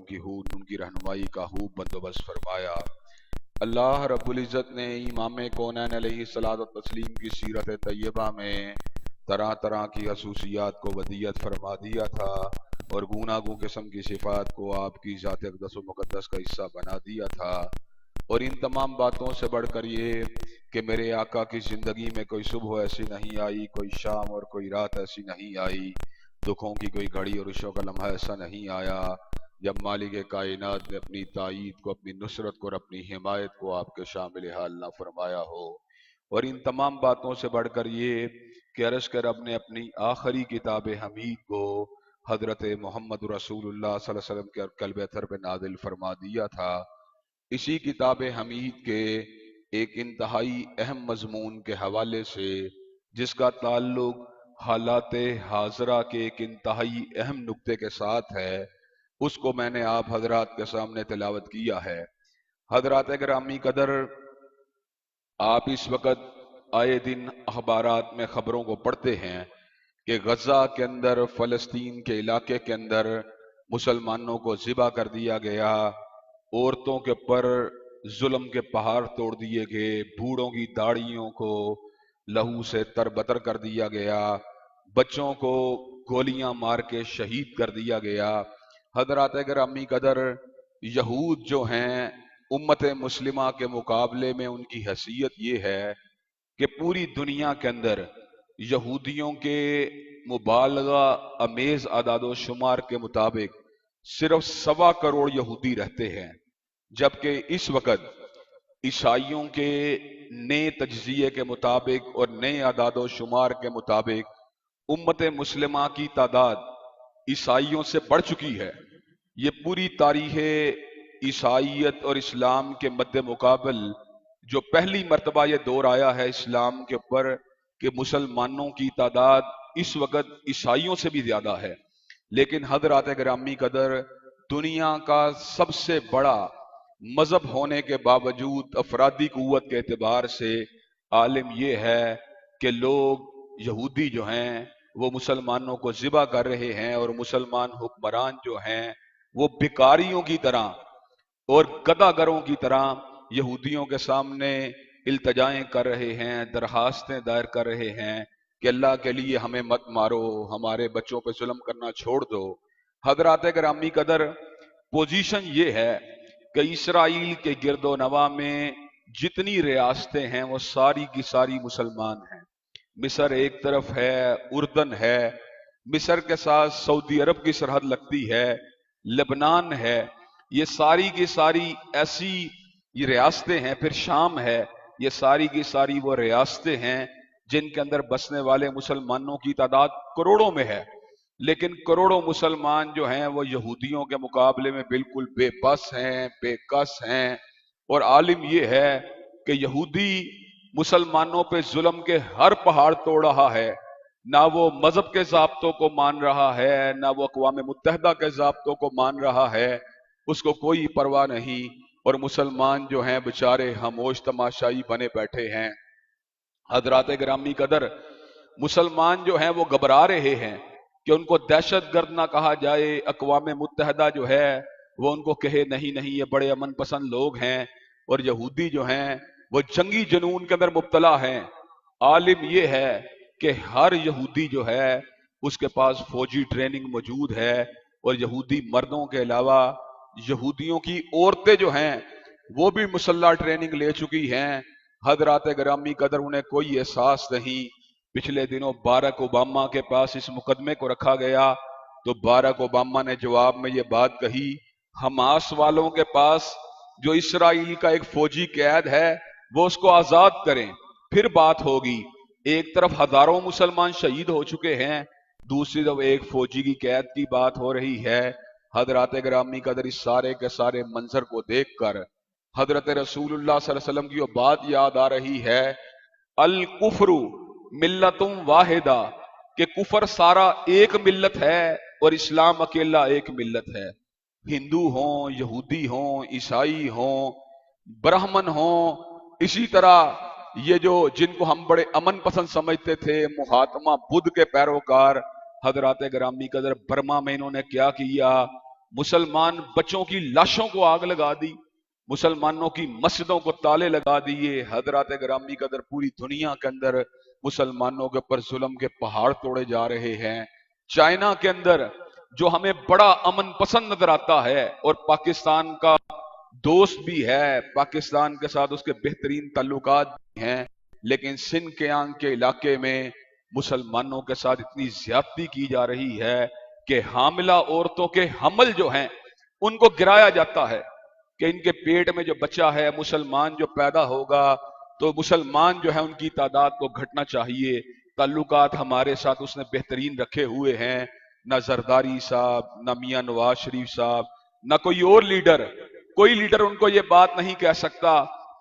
की हूद उनकी रहनुमाई का खूब बंदोबस्त फरमाया। अल्लाह रब्बुल इज़्ज़त ने इमाम कौनैन अलैहिस्सलातु व तस्लीम की सीरत तैयबा में तरह तरह की खसूसियात को वदियत फरमा दिया था और गूनागू किस्म की सिफात को आपकी ज़ात अक़दस व मुक़द्दस का हिस्सा बना दिया था। और इन तमाम बातों से बढ़कर ये कि मेरे आका की ज़िंदगी में कोई सुबह ऐसी नहीं आई, कोई शाम और कोई रात ऐसी नहीं आई, दुखों की कोई घड़ी और उशों का लम्हा ऐसा नहीं आया जब मालिक कायनात ने अपनी ताईद को, अपनी नुसरत को और अपनी हिमायत को आपके शामिल हाल ना फरमाया हो। और इन तमाम बातों से बढ़कर ये कि अर्श के रब ने अपनी आखिरी किताब हमीद को हजरत मोहम्मद रसूलुल्लाह सल्लल्लाहु अलैहि वसल्लम के कल्ब अतर पे नाजिल फरमा दिया था। इसी किताब हमीद के एक इंतहाई अहम मजमून के हवाले से जिसका ताल्लुक हालात हाजरा के एक इंतहाई अहम नुक्ते के साथ है, उसको मैंने आप हजरात के सामने तिलावत किया है। हजरात गिरामी कदर, आप इस वक्त आए दिन अखबारात में खबरों को पढ़ते हैं कि गजा के अंदर, फलस्तीन के इलाके के अंदर मुसलमानों को ज़िबा कर दिया गया, औरतों के ऊपर जुल्म के पहाड़ तोड़ दिए गए, बूढ़ों की दाढ़ियों को लहू से तरबतर कर दिया गया, बच्चों को गोलियां मार के शहीद कर दिया गया। हजरात गिरामी कदर, यहूद जो हैं उम्मत मुस्लिमा के मुकाबले में उनकी हैसियत ये है कि पूरी दुनिया के अंदर यहूदियों के मुबालगा अमेज आदादो शुमार के मुताबिक सिर्फ 1.25 करोड़ यहूदी रहते हैं, जबकि इस वक्त ईसाइयों के नए तज्जिए के मुताबिक और नए आदादो शुमार के मुताबिक उम्मत मुस्लिमा की तादाद ईसाइयों से बढ़ चुकी है। ये पूरी तारीख ईसाइयत और इस्लाम के मद्दे मुकाबल जो पहली मर्तबा ये दौर आया है इस्लाम के ऊपर कि मुसलमानों की तादाद इस वक्त ईसाइयों से भी ज्यादा है। लेकिन हजरात गिरामी कदर, दुनिया का सबसे बड़ा मजहब होने के बावजूद अफरादी कुव्वत के एतबार से आलिम ये है कि लोग यहूदी जो हैं वो मुसलमानों को ज़िबा कर रहे हैं और मुसलमान हुक्मरान जो हैं वो भिखारियों की तरह और गदागरों की तरह यहूदियों के सामने इल्तजाएं कर रहे हैं, दरखास्तें दायर कर रहे हैं कि अल्लाह के लिए हमें मत मारो, हमारे बच्चों पे जुल्म करना छोड़ दो। हजरात गिरामी कदर, पोजीशन ये है कि इसराइल के गिरदो नवा में जितनी रियासतें हैं वो सारी की सारी मुसलमान हैं। मिस्र एक तरफ है, उर्दन है, मिस्र के साथ सऊदी अरब की सरहद लगती है, लेबनान है, ये सारी की सारी ऐसी ये रियासतें हैं। फिर शाम है, ये सारी की सारी वो रियासतें हैं जिनके अंदर बसने वाले मुसलमानों की तादाद करोड़ों में है। लेकिन करोड़ों मुसलमान जो हैं वो यहूदियों के मुकाबले में बिल्कुल बेबस हैं, बेकस हैं। और आलिम ये है कि यहूदी मुसलमानों पे जुल्म के हर पहाड़ तोड़ रहा है, ना वो मजहब के ज़ाब्तों को मान रहा है, ना वो अक़वाम मुत्तहिदा के ज़ाब्तों को मान रहा है, उसको कोई परवाह नहीं। और मुसलमान जो हैं बेचारे खामोश तमाशाई बने बैठे हैं। हजरात गिरामी कदर, मुसलमान जो हैं वो घबरा रहे हैं कि उनको दहशत गर्द ना कहा जाए, अक़वाम मुत्तहिदा जो है वो उनको कहे नहीं नहीं ये बड़े अमन पसंद लोग हैं। और यहूदी जो हैं वो जंगी जुनून के अंदर मुब्तला हैं। आलिम ये है कि हर यहूदी जो है उसके पास फौजी ट्रेनिंग मौजूद है, और यहूदी मर्दों के अलावा यहूदियों की औरतें जो हैं वो भी मुसल्ला ट्रेनिंग ले चुकी हैं। हजरात गिरामी कदर, उन्हें कोई एहसास नहीं। पिछले दिनों बारक ओबामा के पास इस मुकदमे को रखा गया तो बारक ओबामा ने जवाब में ये बात कही, हमास वालों के पास जो इसराइल का एक फौजी कैद है वो उसको आजाद करें, फिर बात होगी। एक तरफ हजारों मुसलमान शहीद हो चुके हैं, दूसरी तरफ एक फौजी की कैद की बात हो रही है। हजरात गिरामी कदर, इस सारे के सारे मंजर को देखकर हजरत रसूलुल्लाह सल्लल्लाहु अलैहि वसल्लम की वो बात याद आ रही है, अल कुफरु मिल्लतुम वाहिदा, कि कुफर सारा एक मिल्लत है और इस्लाम अकेला एक मिल्लत है। हिंदू हों, यहूदी हों, ईसाई हों, ब्राह्मण हों, इसी तरह ये जो जिनको हम बड़े अमन पसंद समझते थे, महात्मा बुद्ध के पैरोकार, हजरात गिरामी कदर, बर्मा में इन्होंने क्या किया, मुसलमान बच्चों की लाशों को आग लगा दी, मुसलमानों की मस्जिदों को ताले लगा दिए। हजरात ग्रामी कदर पूरी दुनिया के अंदर मुसलमानों के ऊपर जुल्म के पहाड़ तोड़े जा रहे हैं। चाइना के अंदर जो हमें बड़ा अमन पसंद नजर आता है और पाकिस्तान का दोस्त भी है, पाकिस्तान के साथ उसके बेहतरीन ताल्लुकात भी हैं, लेकिन सिंध के आंग के इलाके में मुसलमानों के साथ इतनी ज्यादती की जा रही है कि हामिला औरतों के हमल जो हैं उनको गिराया जाता है कि इनके पेट में जो बच्चा है मुसलमान जो पैदा होगा तो मुसलमान जो है उनकी तादाद को घटना चाहिए। ताल्लुकात हमारे साथ उसने बेहतरीन रखे हुए हैं, ना जरदारी साहब, ना मियां नवाज शरीफ साहब, ना कोई और लीडर, कोई लीडर उनको ये बात नहीं कह सकता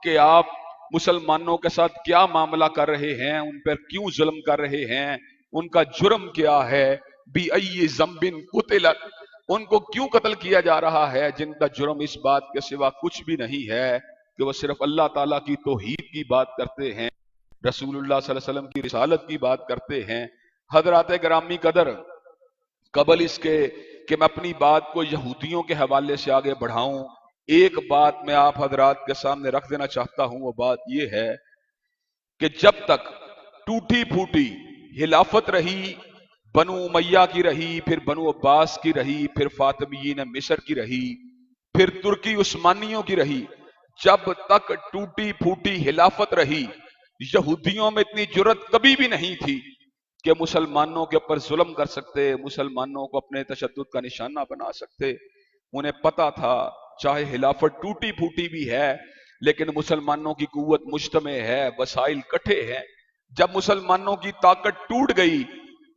कि आप मुसलमानों के साथ क्या मामला कर रहे हैं, उन पर क्यों जुल्म कर रहे हैं, उनका जुर्म क्या है, बी अय्यि ज़म्बिन कुतिलत, उनको क्यों कत्ल किया जा रहा है, जिनका जुर्म इस बात के सिवा कुछ भी नहीं है कि वो सिर्फ अल्लाह ताला की तौहीद की बात करते हैं, रसूलुल्लाह सल्लल्लाहु अलैहि वसल्लम की रिसालत की बात करते हैं। हजरात ग्रामी कदर, कबल इसके कि मैं अपनी बात को यहूदियों के हवाले से आगे बढ़ाऊं, एक बात मैं आप हजरात के सामने रख देना चाहता हूं। वो बात यह है कि जब तक टूटी फूटी हिलाफत रही, बनु उमैया की रही, फिर बनु अब्बास की रही, फिर फातिमीयीन मिस्र की रही, फिर तुर्की उस्मानियों की रही, जब तक टूटी फूटी हिलाफत रही, यहूदियों में इतनी जुर्रत कभी भी नहीं थी कि मुसलमानों के ऊपर जुल्म कर सकते, मुसलमानों को अपने तशद्दुद का निशाना बना सकते। उन्हें पता था चाहे हिलाफत टूटी फूटी भी है लेकिन मुसलमानों की कुव्वत मुज्तमे है, वसाइल कट्ठे हैं। जब मुसलमानों की ताकत टूट गई,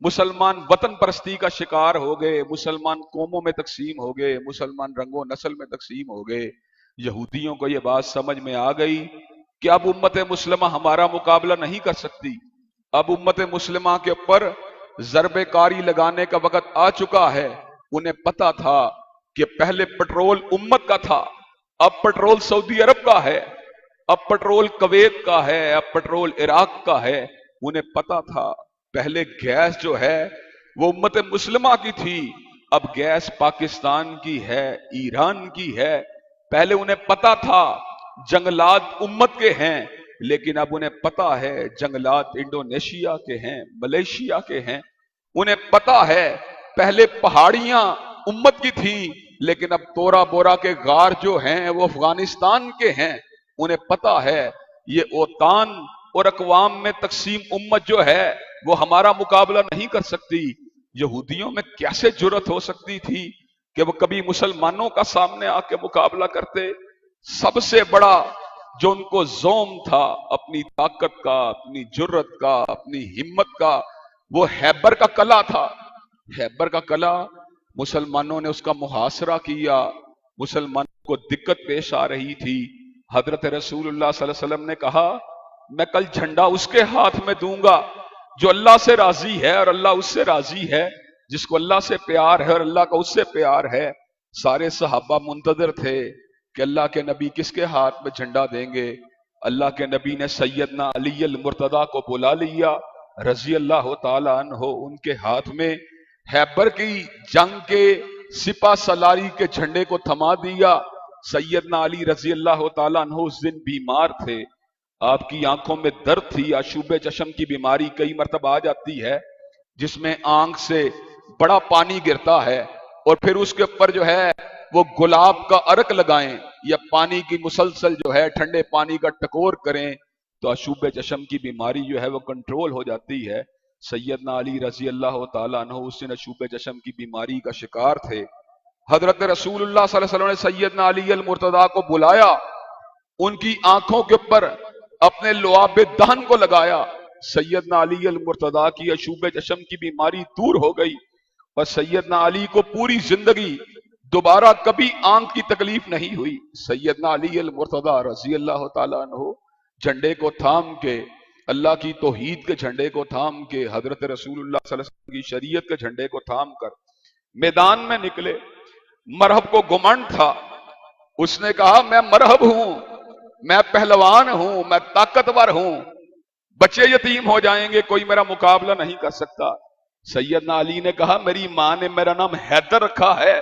मुसलमान वतन परस्ती का शिकार हो गए, मुसलमान कौमों में तकसीम हो गए, मुसलमान रंगों नस्ल में तकसीम हो गए। यहूदियों को यह बात समझ में आ गई कि अब उम्मत मुस्लिमा हमारा मुकाबला नहीं कर सकती, अब उम्मत मुस्लिमा के ऊपर ज़रबे कारी लगाने का वक्त आ चुका है। उन्हें पता था कि पहले पेट्रोल उम्मत का था, अब पेट्रोल सऊदी अरब का है, अब पेट्रोल कुवैत का है, अब पेट्रोल इराक का है। उन्हें पता था पहले गैस जो है वो उम्मत मुस्लिमा की थी, अब गैस पाकिस्तान की है, ईरान की है। पहले उन्हें पता था जंगलात उम्मत के हैं, लेकिन अब उन्हें पता है जंगलात इंडोनेशिया के हैं, मलेशिया के हैं। उन्हें पता है पहले पहाड़ियां उम्मत की थी, लेकिन अब तोरा बोरा के गार जो हैं वो अफगानिस्तान के हैं। उन्हें पता है ये ओतान और अकवाम में तकसीम उम्मत जो है वो हमारा मुकाबला नहीं कर सकती। यहूदियों में कैसे जुर्रत हो सकती थी कि वो कभी मुसलमानों का सामने आके मुकाबला करते। सबसे बड़ा जो उनको ज़ौम था अपनी ताकत का, अपनी जुर्रत का, अपनी हिम्मत का, वो हैबर का कला था। हैबर का कला मुसलमानों ने उसका मुहासरा किया, मुसलमानों को दिक्कत पेश आ रही थी। हजरत रसूलुल्लाह सल्लल्लाहु अलैहि वसल्लम ने कहा मैं कल झंडा उसके हाथ में दूंगा जो अल्लाह से राजी है और अल्लाह उससे राजी है, जिसको अल्लाह से प्यार है और अल्लाह का उससे प्यार है। सारे सहाबा मुंतजर थे कि अल्लाह के नबी किसके हाथ में झंडा देंगे। अल्लाह के नबी ने सैयदना अली अल मुर्तदा को बुला लिया रजी अल्लाह तआला अन्हो, उनके हाथ में हैबर की जंग के सिपा सलारी के झंडे को थमा दिया। सैयदना अली रजी अल्लाह तआला अन्हो उस दिन बीमार थे, आपकी आंखों में दर्द थी। आशूबे चशम की बीमारी कई मरतबा आ जाती है जिसमें आंख से बड़ा पानी गिरता है और फिर उसके ऊपर जो है वो गुलाब का अर्क लगाएं या पानी की मुसलसल जो है ठंडे पानी का टकोर करें तो आशूबे चशम की बीमारी जो है वो कंट्रोल हो जाती है। सैयदना अली रजी अल्लाह तआला अन्हु उस दिन आशूबे चशम की बीमारी का शिकार थे। हजरत रसूलुल्लाह सल्लल्लाहु अलैहि वसल्लम ने सैयदना अली अल मुर्तदा को बुलाया, उनकी आंखों के ऊपर अपने लुआबे दहन को लगाया। सैयदना अली अल मुर्तदा की अशूबे चशम की बीमारी दूर हो गई और सैयदना अली को पूरी जिंदगी दोबारा कभी आंख की तकलीफ नहीं हुई। सैयदना अली अल मुर्तदा रजी अल्लाह तआला अन्हु झंडे को थाम के, अल्लाह की तौहीद के झंडे को थाम के, हजरत रसूलुल्लाह सल्लल्लाहु अलैहि वसल्लम की शरीयत के झंडे को थाम कर मैदान में निकले। मरहब को गुमंड था, उसने कहा मैं मरहब हूं, मैं पहलवान हूं, मैं ताकतवर हूं, बच्चे यतीम हो जाएंगे, कोई मेरा मुकाबला नहीं कर सकता। सैयदना अली ने कहा मेरी मां ने मेरा नाम हैदर रखा है,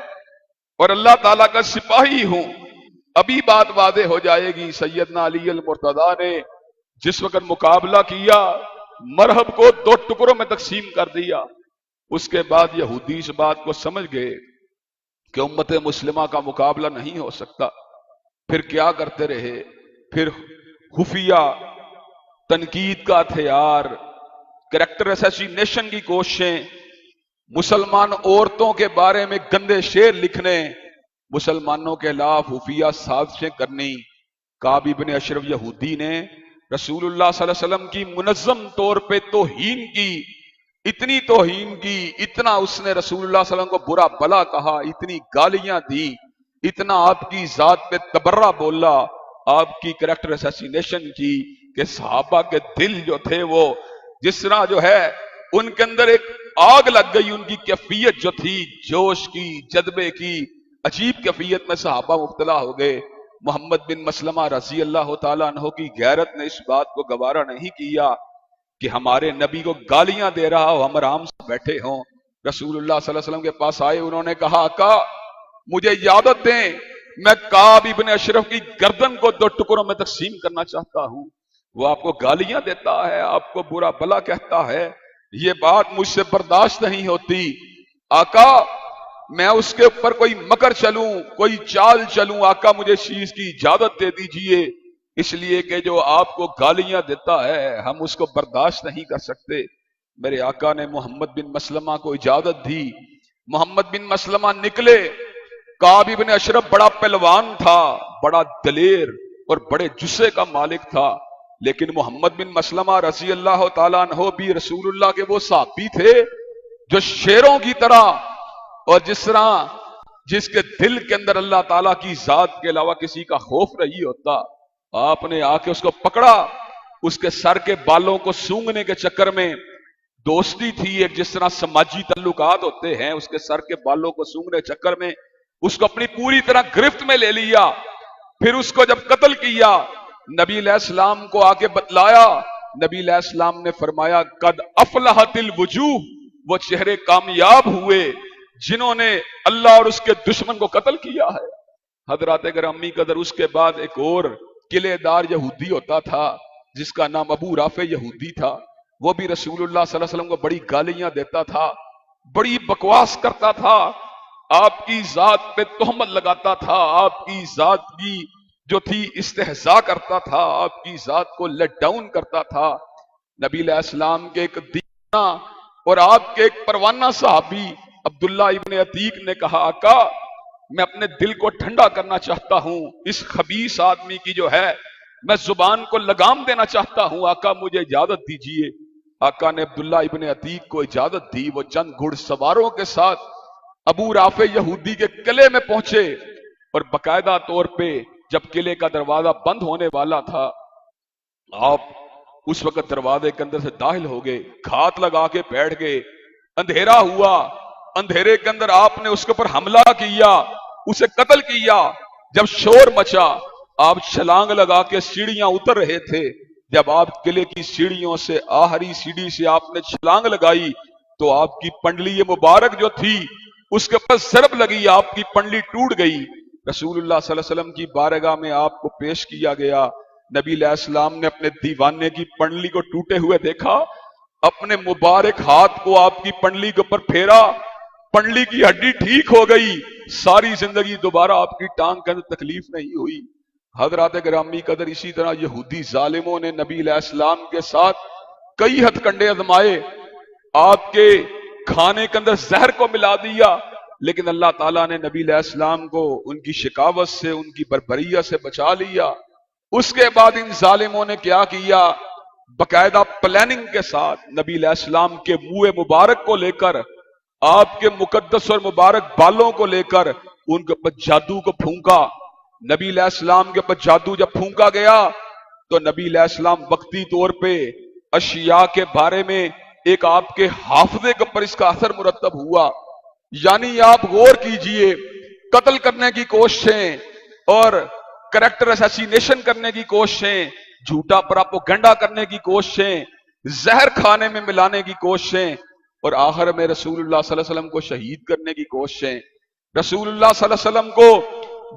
और अल्लाह ताला का सिपाही हूं। अभी बात वादे हो जाएगी। सैयदना अली अल मुर्तदा ने जिस वक्त मुकाबला किया, मरहब को 2 टुकड़ों में तकसीम कर दिया। उसके बाद यहूदी इस बात को समझ गए कि उम्मत मुस्लिमा का मुकाबला नहीं हो सकता। फिर क्या करते रहे? फिर खुफिया तनकीद का हथियार, कैरेक्टर असैसिनेशन की कोशिशें, मुसलमान औरतों के बारे में गंदे शेर लिखने, मुसलमानों के खिलाफ खुफिया साजिशें करनी। काब इब्न अशरफ यहूदी ने रसूलुल्लाह सल्लल्लाहु अलैहि वसल्लम की मुनज़्ज़म तौर पे तौहीन की, इतनी तौहीन की, इतना उसने रसूलुल्लाह सल्लल्लाहु अलैहि वसल्लम को बुरा भला कहा, इतनी गालियां दी, इतना आपकी जात पे तबर्रा बोला, आपकी कैरेक्टर असैसिनेशन की कि सहाबा के दिल जो थे वो जिस तरह जो है उनके अंदर एक आग लग गई। उनकी कैफियत जो थी जोश की, जज्बे की, अजीब कैफियत में सहाबा मुब्तला हो गए। मोहम्मद बिन मसलमा रजी अल्लाह तआला अन्हु की गैरत ने इस बात को गवारा नहीं किया कि हमारे नबी को गालियां दे रहा हो, हम आराम से बैठे हों। रसूलुल्लाह सल्लल्लाहु अलैहि वसल्लम के पास आए, उन्होंने कहा आका मुझे इजाजत दें, मैं काब इब्न अशरफ की गर्दन को 2 टुकड़ों में तकसीम करना चाहता हूं। वो आपको गालियां देता है, आपको बुरा भला कहता है, ये बात मुझसे बर्दाश्त नहीं होती। आका मैं उसके ऊपर कोई मकर चलूं, कोई चाल चलूं, आका मुझे इस चीज की इजाजत दे दीजिए, इसलिए कि जो आपको गालियां देता है हम उसको बर्दाश्त नहीं कर सकते। मेरे आका ने मोहम्मद बिन मसलमा को इजाजत दी। मोहम्मद बिन मसलमा निकले। काब इब्न अशरफ बड़ा पहलवान था, बड़ा दलेर और बड़े जुस्से का मालिक था, लेकिन मोहम्मद बिन मसलमा रजी अल्लाह तआला अन्हु भी रसूलुल्लाह के वो साहबी थे जो शेरों की तरह, और जिस तरह जिसके दिल के अंदर अल्लाह ताला की जात के अलावा किसी का खौफ नहीं होता, आपने आके उसको पकड़ा, उसके सर के बालों को सूंघने के चक्कर में, दोस्ती थी एक, जिस तरह समाजी तल्लुकात होते हैं, उसके सर के बालों को सूंघने के चक्कर में उसको अपनी पूरी तरह गिरफ्त में ले लिया। फिर उसको जब कत्ल किया, नबी अलैहिस्सलाम को आके बतलाया, नबी अलैहिस्सलाम ने फरमाया कद अफलहतिल वजूह, वो चेहरे कामयाब हुए जिन्होंने अल्लाह और उसके दुश्मन को कत्ल किया है। हजरत ग्रामी कदर उसके बाद एक और किलेदार यहूदी होता था जिसका नाम अबू राफे यहूदी था। वो भी रसूलुल्लाह सल्लल्लाहु अलैहि वसल्लम को बड़ी गालियां देता था, बड़ी बकवास करता था, आपकी जात पे तोहमत लगाता था, आपकी जात की जो थी इस्तेहजा करता था, आपकी जात को लेट डाउन करता था। नबी अलैहिस्सलाम के एक दीना और आपके एक परवाना साहबी अब्दुल्ला इब्न अतीक ने कहा आका मैं अपने दिल को ठंडा करना चाहता हूं, इस खबीस आदमी की जो है मैं जुबान को लगाम देना चाहता हूं, आका मुझे इजाजत दीजिए। आका ने अब्दुल्ला इब्न अतीक को इजाजत दी। वो चंद घुड़सवारों के साथ अबू राफे यहूदी के किले में पहुंचे और बाकायदा तौर पे जब किले का दरवाजा बंद होने वाला था, आप उस वक्त दरवाजे के अंदर से दाखिल हो गए, घात लगा के बैठ गए। अंधेरा हुआ, अंधेरे के अंदर आपने उसके ऊपर हमला किया, उसे कत्ल किया। जब शोर मचा, आप छलांग लगा के सीढ़ियां उतर रहे थे। जब आप किले की सीढ़ियों से आखिरी सीढ़ी से आपने छलांग लगाई तो आपकी पंडली मुबारक जो थी उसके ऊपर ज़रब लगी, आपकी पंडली टूट गई। रसूलुल्लाह सल्लल्लाहु अलैहि वसल्लम की बारगाह में आपको पेश किया गया। नबी अलैहिस्सलाम ने अपने दीवाने की पंडली को टूटे हुए देखा, अपने मुबारक हाथ को आपकी पंडली के ऊपर फेरा, पंडली की हड्डी ठीक हो गई, सारी जिंदगी दोबारा आपकी टांग के अंदर तकलीफ नहीं हुई। हजरत ग्रामी कदर इसी तरह यहूदी जालिमों ने नबी अलैहिस्सलाम के साथ कई हथकंडे आजमाए, आपके खाने के अंदर जहर को मिला दिया, लेकिन अल्लाह ताला ने नबी अलैहिस्सलाम को उनकी शिकावत से, उनकी बर्बरिया से बचा लिया। उसके बाद इन जालिमों ने क्या किया, बकायदा प्लानिंग के साथ नबी अलैहिस्सलाम के मुंह मुबारक को लेकर, आपके मुकद्दस और मुबारक बालों को लेकर उनके ऊपर जादू को फूंका। नबी अलैहिस्सलाम के ऊपर जादू जब फूंका गया तो नबी अलैहिस्सलाम वक्ती तौर पे अशिया के बारे में एक आपके हाफजे के ऊपर इसका असर मुरतब हुआ। यानी आप गौर कीजिए, कत्ल करने की कोशिशें और कैरेक्टर असैसिनेशन करने की कोशिशें, झूठा प्रोपेगेंडा करने की कोशिशें, जहर खाने में मिलाने की कोशिशें और आखिर में रसूलुल्लाह सल्लल्लाहु अलैहि वसल्लम को शहीद करने की कोशिशें। रसूलुल्लाह सल्लल्लाहु अलैहि वसल्लम को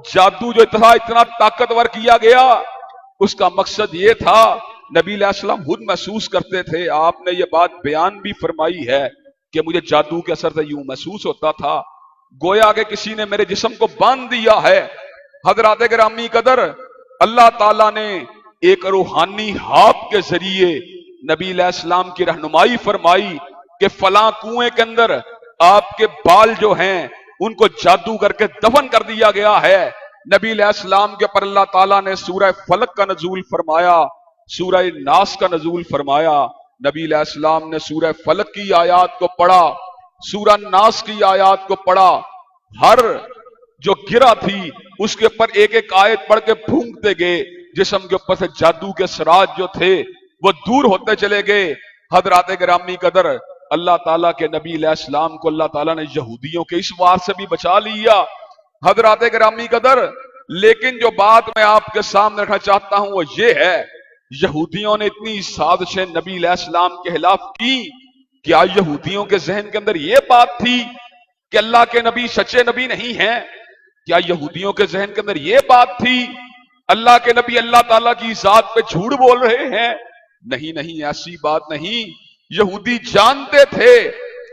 जादू जो इतना ताकतवर किया गया, उसका मकसद ये था, नबी अलैहिस्सलाम खुद महसूस करते थे, आपने ये बात बयान भी फरमाई है कि मुझे जादू के असर से यूं महसूस होता था गोया कि किसी ने मेरे जिस्म को बांध दिया है। हजरात गिरामी कदर, अल्लाह ताला ने एक रूहानी हाथ के जरिए नबी अलैहिस्सलाम की रहनुमाई फरमाई कि फलां कुएं के अंदर आपके बाल जो हैं उनको जादू करके दफन कर दिया गया है। नबी अलैहिस्सलाम के पर अल्लाह ताला ने सूरह फलक का नजूल फरमाया, सूरह नास का नजूल फरमाया। नबी अलैहिस्सलाम ने सूरह फलक की आयात को पढ़ा, सूरह नास की आयात को पढ़ा, हर जो गिरा थी उसके ऊपर एक एक आयत पढ़ के फूंकते गए, जिस्म के ऊपर से जादू के सराज जो थे वो दूर होते चले गए। हजरात गिरामी कदर, अल्लाह ताला के नबी अलैहिस्सलाम को अल्लाह ताला ने यहूदियों के इस वार से भी बचा लिया। हजरात गिरामी कदर, लेकिन जो बात मैं आपके सामने रखना चाहता हूं वो ये है, यहूदियों ने इतनी साजिशें नबी अलैहिस्सलाम के खिलाफ की, क्या यहूदियों के जहन के अंदर ये बात थी कि अल्लाह के नबी सच्चे नबी नहीं हैं? क्या यहूदियों के जहन के अंदर ये बात थी अल्लाह के नबी अल्लाह ताला की जात पे झूठ बोल रहे हैं? नहीं नहीं, ऐसी बात नहीं। यहूदी जानते थे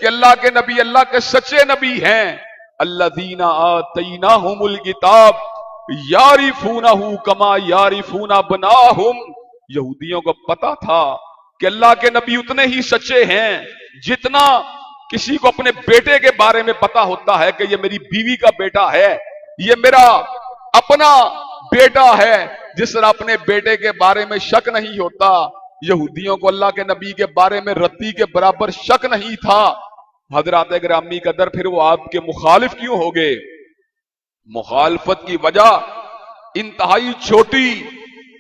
कि अल्लाह के नबी अल्लाह के सच्चे नबी हैं। अल्लज़ीना आतैनाहुमुल किताब यारिफूनहु कमा यारिफूना अबनाहुम। यहूदियों को पता था कि अल्लाह के नबी उतने ही सच्चे हैं जितना किसी को अपने बेटे के बारे में पता होता है कि ये मेरी बीवी का बेटा है, ये मेरा अपना बेटा है। जिस तरह अपने बेटे के बारे में शक नहीं होता, यहूदियों को अल्लाह के नबी के बारे में रत्ती के बराबर शक नहीं था। हजरात गिरामी कदर, फिर वो आपके मुखालिफ क्यों हो गए? मुखालफत की वजह इंतहाई छोटी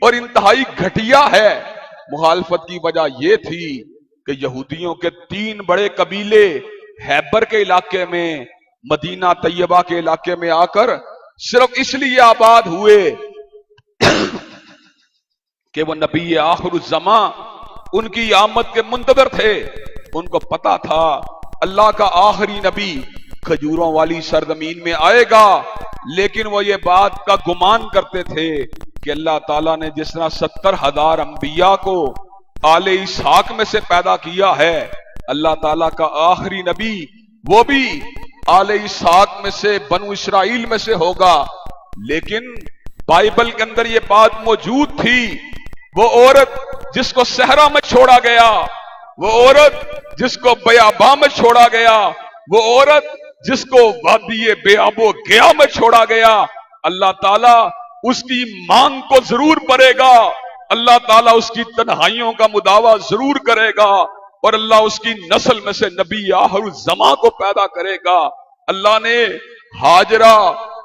और इंतहाई घटिया है। मुखालफत की वजह यह थी कि यहूदियों के 3 बड़े कबीले हैबर के इलाके में, मदीना तैयबा के इलाके में आकर सिर्फ इसलिए आबाद हुए कि वो नबी आखिरुज़्ज़मा उनकी आमद के मुंतज़र थे। उनको पता था अल्लाह का आखिरी नबी खजूरों वाली सरजमीन में आएगा, लेकिन वो ये बात का गुमान करते थे कि अल्लाह ताला ने जिस तरह 70,000 अंबिया को आले इसहाक में से पैदा किया है, अल्लाह ताला का आखिरी नबी वो भी आले इसहाक में से, बनु इसराइल में से होगा। लेकिन बाइबल के अंदर ये बात मौजूद थी, वो औरत जिसको सहरा में छोड़ा गया, वो औरत जिसको बयाबा में छोड़ा गया, वो औरत जिसको वादी बेआबो गया में छोड़ा गया, अल्लाह ताला उसकी मांग को जरूर भरेगा, अल्लाह ताला उसकी तन्हाइयों का मुदावा जरूर करेगा और अल्लाह उसकी नस्ल में से नबी आखिरुज़्ज़मा को पैदा करेगा। अल्लाह ने हाजरा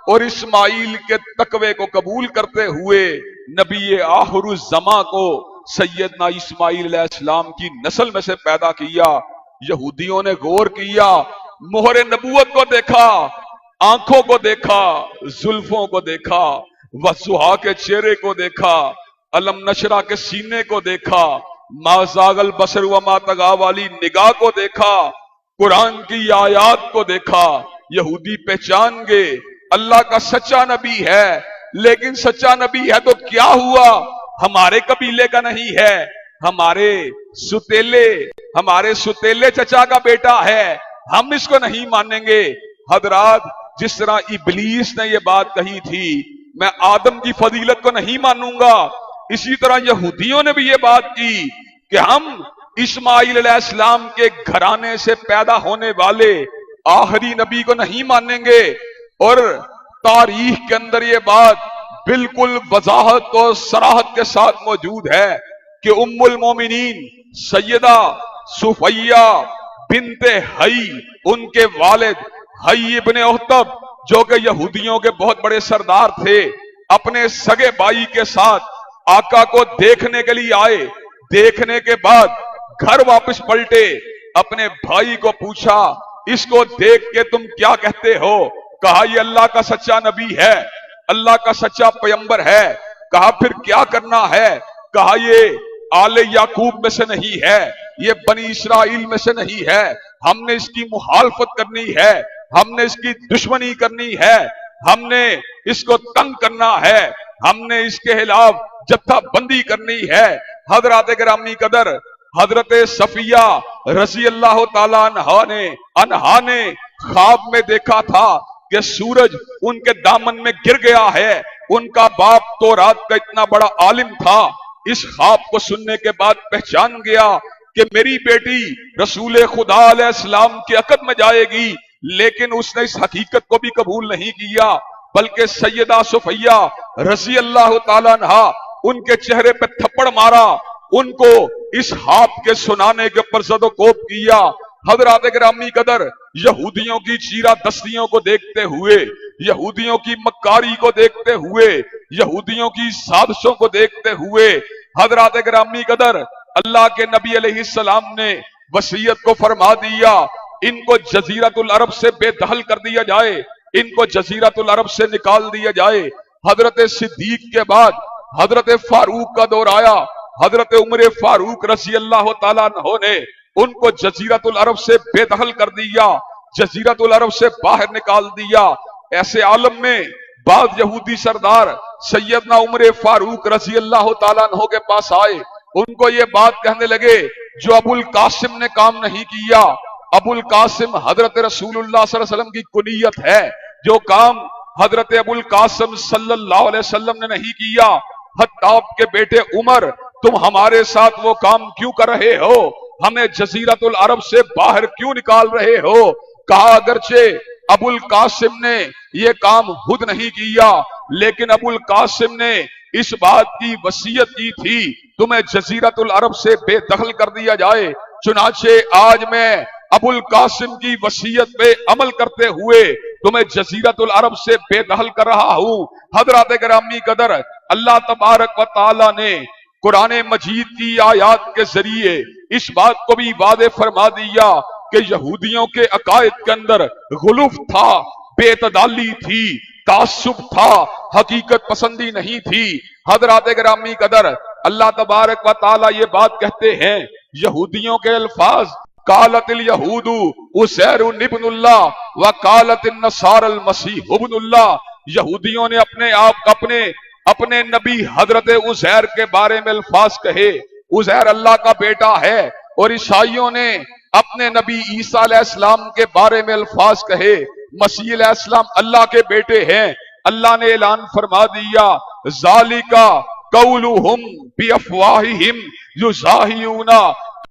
और इस्माइल के तकवे को कबूल करते हुए नबी आखिरुज़्ज़मा को सैयदना इस्माइल अलैहिस्सलाम की नस्ल में से पैदा किया। यहूदियों ने गौर किया, मोहरे नबूवत को देखा, आंखों को देखा, जुल्फों को देखा, वसुहा के चेहरे को देखा, अलम नशरा के सीने को देखा, माज़ागल बसर व मा तगा वाली निगाह को देखा, कुरान की आयात को देखा। यहूदी पहचान गए अल्लाह का सच्चा नबी है, लेकिन सच्चा नबी है तो क्या हुआ, हमारे कबीले का नहीं है, हमारे सुतेले चचा का बेटा है, हम इसको नहीं मानेंगे। हजरात, जिस तरह इबलीस ने यह बात कही थी, मैं आदम की फजीलत को नहीं मानूंगा, इसी तरह यहूदियों ने भी ये बात की कि हम इस्माइल अलैहिस्सलाम के घराने से पैदा होने वाले आखिरी नबी को नहीं मानेंगे। और तारीख के अंदर ये बात बिल्कुल वजाहत और सराहत के साथ मौजूद है कि उम्मुल मोमिनीन सैयदा सुफैया बिनते हई, उनके वालिद हई इब्ने अख्तब, जो कि यहूदियों के बहुत बड़े सरदार थे, अपने सगे भाई के साथ आका को देखने के लिए आए। देखने के बाद घर वापस पलटे, अपने भाई को पूछा, इसको देख के तुम क्या कहते हो? कहा ये अल्लाह का सच्चा नबी है, अल्लाह का सच्चा पैगंबर है। कहा फिर क्या करना है? कहा ये आले याकूब में से नहीं है, ये बनी इसराइल में से नहीं है, हमने इसकी मुखालफत करनी है। ہم نے اس کی دشمنی کرنی ہے، ہم نے اس کو تنگ کرنا ہے، ہم نے اس کے خلاف جتھا بندی کرنی ہے۔ حضرات گرامی قدر، حضرت صفیہ رضی اللہ تعالیٰ عنہا نے خواب میں دیکھا تھا کہ سورج ان کے دامن میں گر گیا ہے۔ ان کا باپ تو رات کا اتنا بڑا عالم تھا، اس خواب کو سننے کے بعد پہچان گیا کہ میری بیٹی رسول خدا علیہ السلام کے عقد میں جائے گی، لیکن اس نے اس حقیقت کو بھی قبول نہیں کیا، بلکہ سیدہ صفیہ رضی اللہ تعالیٰ عنہا ان کے چہرے پہ تھپڑ مارا، ان کو اس خواب کے سنانے کے اوپر زد و کوب کیا۔ حضرات گرامی قدر، یہودیوں کی چیرہ دستیوں کو دیکھتے ہوئے، یہودیوں کی مکاری کو دیکھتے ہوئے، یہودیوں کی سازشوں کو دیکھتے ہوئے، حضرات گرامی قدر، اللہ کے نبی علیہ السلام نے وصیت کو فرما دیا، ان کو جزیرۃ العرب سے بے دخل کر دیا جائے، ان کو جزیرۃ العرب سے نکال دیا جائے۔ حضرت صدیق کے بعد حضرت فاروق کا دور آیا، حضرت عمر فاروق رضی اللہ تعالیٰ عنہ نے ان کو جزیرۃ العرب سے بے دخل کر دیا، جزیرۃ العرب سے باہر نکال دیا۔ ایسے عالم میں بعض یہودی سردار سیدنا عمر فاروق رضی اللہ تعالیٰ عنہ کے پاس آئے، ان کو یہ بات کہنے لگے جو ابو القاسم نے کام نہیں کیا۔ ابو القاسم حضرت رسول اللہ صلی اللہ علیہ وسلم کی کنیت ہے، جو کام حضرت ابو القاسم صلی اللہ علیہ وسلم نے نہیں کیا۔ خطاب کے بیٹے عمر، تم ہمارے ساتھ وہ کام کیوں کر رہے ہو؟ ہمیں جزیرۃ العرب سے باہر کیوں نکال رہے ہو؟ کہا اگرچہ ابو القاسم نے یہ کام خود نہیں کیا، لیکن ابو القاسم نے اس بات کی وصیت کی تھی تمہیں جزیرۃ العرب سے بے دخل کر دیا جائے، چنانچہ آج میں ابو القاسم کی وصیت پہ عمل کرتے ہوئے تمہیں جزیرۃ العرب سے بے دخل کر رہا ہوں۔ حضرات گرامی قدر، اللہ تبارک و تعالی نے قرآن مجید کی آیات کے ذریعے اس بات کو بھی واضح فرما دیا کہ یہودیوں کے عقائد کے اندر غلوف تھا، بے اعتدالی تھی، تعصب تھا، حقیقت پسندی نہیں تھی۔ حضرات گرامی قدر، اللہ تبارک و تعالی یہ بات کہتے ہیں، یہودیوں کے الفاظ قالت الیہود عزیر ابن اللہ وقالت النصارى المسیح ابن اللہ، یہودیوں نے اپنے نبی حضرت عزیر کے بارے میں الفاظ کہے، عزیر اللہ کا بیٹا ہے، اور عیسائیوں نے اپنے نبی عیسیٰ علیہ السلام کے بارے میں الفاظ کہے، مسیح علیہ السلام اللہ کے بیٹے ہیں۔ اللہ نے اعلان فرما دیا، ذالک قولہم بافواہہم یضاہئون